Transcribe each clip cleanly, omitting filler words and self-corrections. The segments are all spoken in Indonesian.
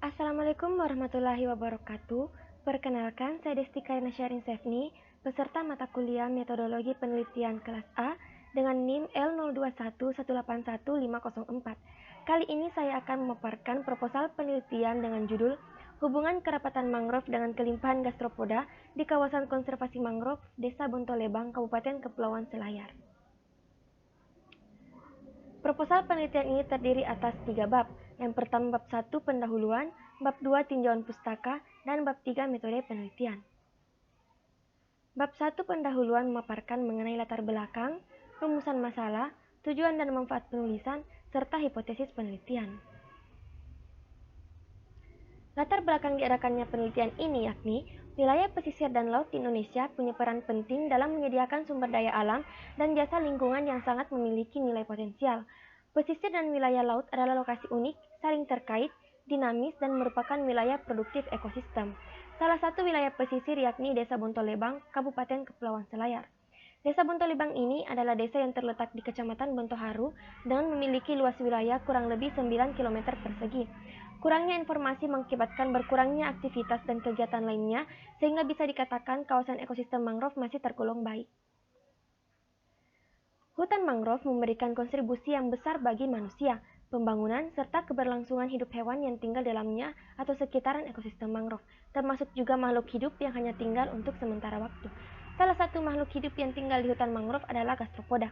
Assalamualaikum warahmatullahi wabarakatuh. Perkenalkan, saya Desti Karina Syarin Sefni, peserta mata kuliah Metodologi Penelitian kelas A dengan NIM L0211811504. Kali ini saya akan memaparkan proposal penelitian dengan judul Hubungan Kerapatan Mangrove dengan Kelimpahan Gastropoda di Kawasan Konservasi Mangrove, Desa Bontolebang, Kabupaten Kepulauan Selayar. Proposal penelitian ini terdiri atas 3 bab. Yang pertama bab 1 pendahuluan, bab 2 tinjauan pustaka, dan bab 3 metode penelitian. Bab 1 pendahuluan memaparkan mengenai latar belakang, rumusan masalah, tujuan dan manfaat penulisan, serta hipotesis penelitian. Latar belakang diadakannya penelitian ini yakni wilayah pesisir dan laut di Indonesia punya peran penting dalam menyediakan sumber daya alam dan jasa lingkungan yang sangat memiliki nilai potensial. Pesisir dan wilayah laut adalah lokasi unik, saling terkait, dinamis, dan merupakan wilayah produktif ekosistem. Salah satu wilayah pesisir yakni Desa Bontolebang, Kabupaten Kepulauan Selayar. Desa Bontolebang ini adalah desa yang terletak di Kecamatan Bontoharu dengan memiliki luas wilayah kurang lebih 9 km persegi. Kurangnya informasi mengakibatkan berkurangnya aktivitas dan kegiatan lainnya, sehingga bisa dikatakan kawasan ekosistem mangrove masih tergolong baik. Hutan mangrove memberikan kontribusi yang besar bagi manusia, pembangunan, serta keberlangsungan hidup hewan yang tinggal dalamnya atau sekitaran ekosistem mangrove, termasuk juga makhluk hidup yang hanya tinggal untuk sementara waktu. Salah satu makhluk hidup yang tinggal di hutan mangrove adalah gastropoda.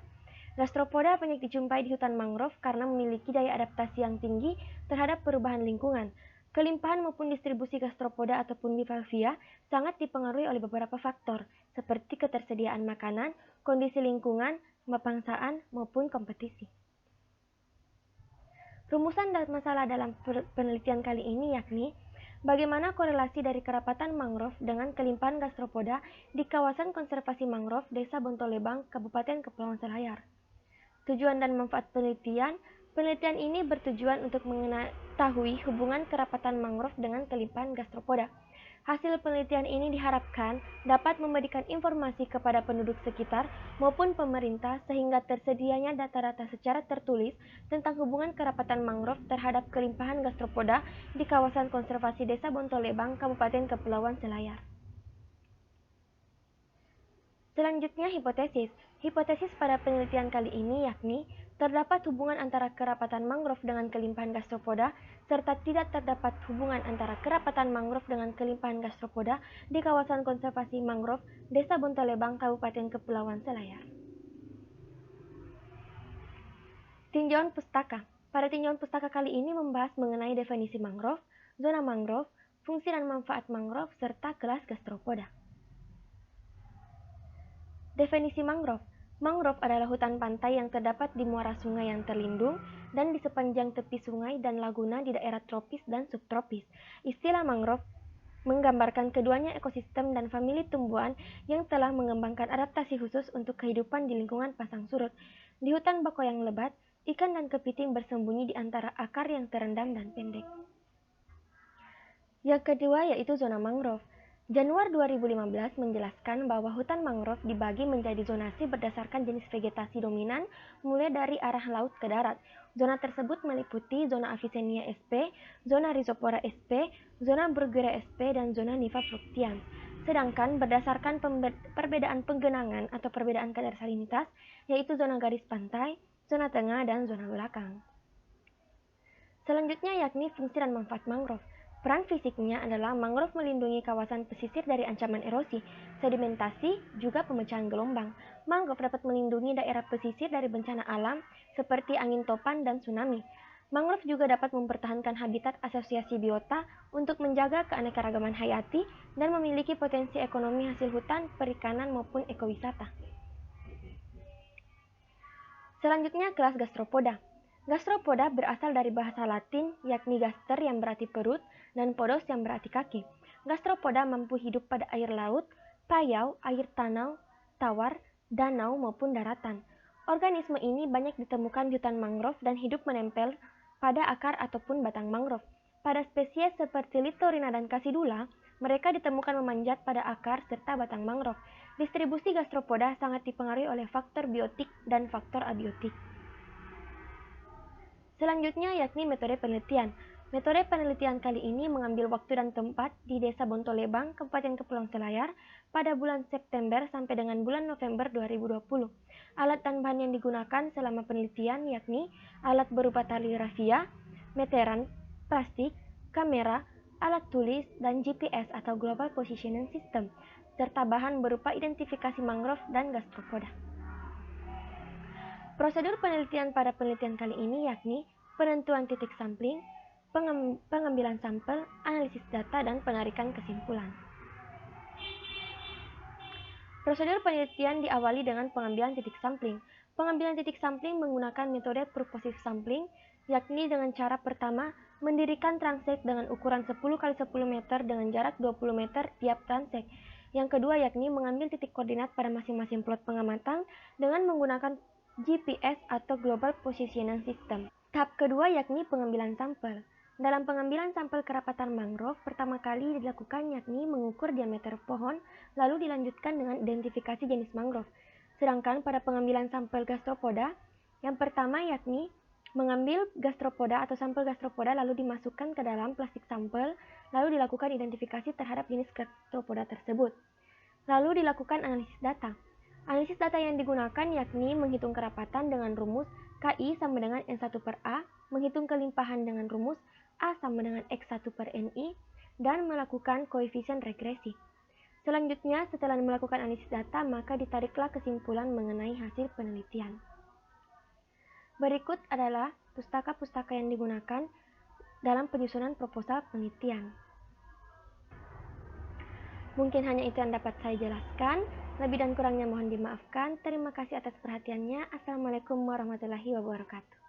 Gastropoda banyak dijumpai di hutan mangrove karena memiliki daya adaptasi yang tinggi terhadap perubahan lingkungan. Kelimpahan maupun distribusi gastropoda ataupun bivalvia sangat dipengaruhi oleh beberapa faktor, seperti ketersediaan makanan, kondisi lingkungan, pemangsaan, maupun kompetisi. Rumusan dan masalah dalam penelitian kali ini yakni bagaimana korelasi dari kerapatan mangrove dengan kelimpahan gastropoda di kawasan konservasi mangrove Desa Bontolebang, Kabupaten Kepulauan Selayar. Tujuan dan manfaat penelitian. Penelitian ini bertujuan untuk mengetahui hubungan kerapatan mangrove dengan kelimpahan gastropoda. Hasil penelitian ini diharapkan dapat memberikan informasi kepada penduduk sekitar maupun pemerintah sehingga tersedianya data-data secara tertulis tentang hubungan kerapatan mangrove terhadap kelimpahan gastropoda di kawasan konservasi Desa Bontolebang, Kabupaten Kepulauan Selayar. Selanjutnya hipotesis. Hipotesis pada penelitian kali ini yakni terdapat hubungan antara kerapatan mangrove dengan kelimpahan gastropoda serta tidak terdapat hubungan antara kerapatan mangrove dengan kelimpahan gastropoda di kawasan konservasi mangrove Desa Bontolebang, Kabupaten Kepulauan Selayar. Tinjauan pustaka. Pada tinjauan pustaka kali ini membahas mengenai definisi mangrove, zona mangrove, fungsi dan manfaat mangrove, serta kelas gastropoda. Definisi mangrove. Mangrove adalah hutan pantai yang terdapat di muara sungai yang terlindung dan di sepanjang tepi sungai dan laguna di daerah tropis dan subtropis. Istilah mangrove menggambarkan keduanya ekosistem dan famili tumbuhan yang telah mengembangkan adaptasi khusus untuk kehidupan di lingkungan pasang surut. Di hutan bako yang lebat, ikan dan kepiting bersembunyi di antara akar yang terendam dan pendek. Yang kedua yaitu zona mangrove. Januari 2015 menjelaskan bahwa hutan mangrove dibagi menjadi zonasi berdasarkan jenis vegetasi dominan mulai dari arah laut ke darat. Zona tersebut meliputi zona Avicennia sp, zona Rhizopora sp, zona Bruguiera sp, dan zona Niva fructians. Sedangkan berdasarkan perbedaan penggenangan atau perbedaan kadar salinitas, yaitu zona garis pantai, zona tengah, dan zona belakang. Selanjutnya yakni fungsi dan manfaat mangrove. Peran fisiknya adalah mangrove melindungi kawasan pesisir dari ancaman erosi, sedimentasi, juga pemecahan gelombang. Mangrove dapat melindungi daerah pesisir dari bencana alam seperti angin topan dan tsunami. Mangrove juga dapat mempertahankan habitat asosiasi biota untuk menjaga keanekaragaman hayati dan memiliki potensi ekonomi hasil hutan, perikanan, maupun ekowisata. Selanjutnya kelas gastropoda. Gastropoda berasal dari bahasa Latin yakni gaster yang berarti perut dan podos yang berarti kaki. Gastropoda mampu hidup pada air laut, payau, air tanau, tawar, danau maupun daratan. Organisme ini banyak ditemukan di hutan mangrove dan hidup menempel pada akar ataupun batang mangrove. Pada spesies seperti Littorina dan Cassidula, mereka ditemukan memanjat pada akar serta batang mangrove. Distribusi gastropoda sangat dipengaruhi oleh faktor biotik dan faktor abiotik. Selanjutnya yakni metode penelitian. Metode penelitian kali ini mengambil waktu dan tempat di Desa Bontolebang, Kabupaten Kepulauan Selayar, pada bulan September sampai dengan bulan November 2020. Alat dan bahan yang digunakan selama penelitian yakni alat berupa tali rafia, meteran, plastik, kamera, alat tulis, dan GPS atau Global Positioning System, serta bahan berupa identifikasi mangrove dan gastropoda. Prosedur penelitian pada penelitian kali ini yakni penentuan titik sampling, pengambilan sampel, analisis data, dan penarikan kesimpulan. Prosedur penelitian diawali dengan pengambilan titik sampling. Pengambilan titik sampling menggunakan metode purposive sampling, yakni dengan cara pertama, mendirikan transek dengan ukuran 10 x 10 meter dengan jarak 20 meter tiap transek. Yang kedua yakni mengambil titik koordinat pada masing-masing plot pengamatan dengan menggunakan GPS atau Global Positioning System. Tahap kedua yakni pengambilan sampel. Dalam pengambilan sampel kerapatan mangrove, pertama kali dilakukan yakni mengukur diameter pohon, lalu dilanjutkan dengan identifikasi jenis mangrove. Sedangkan pada pengambilan sampel gastropoda, yang pertama yakni mengambil gastropoda atau sampel gastropoda lalu dimasukkan ke dalam plastik sampel, lalu dilakukan identifikasi terhadap jenis gastropoda tersebut. Lalu dilakukan analisis data. Analisis data yang digunakan yakni menghitung kerapatan dengan rumus KI sama dengan N1/A, menghitung kelimpahan dengan rumus A sama dengan X1/NI, dan melakukan koefisien regresi. Selanjutnya, setelah melakukan analisis data, maka ditariklah kesimpulan mengenai hasil penelitian. Berikut adalah pustaka-pustaka yang digunakan dalam penyusunan proposal penelitian. Mungkin hanya itu yang dapat saya jelaskan. Lebih dan kurangnya mohon dimaafkan. Terima kasih atas perhatiannya. Assalamualaikum warahmatullahi wabarakatuh.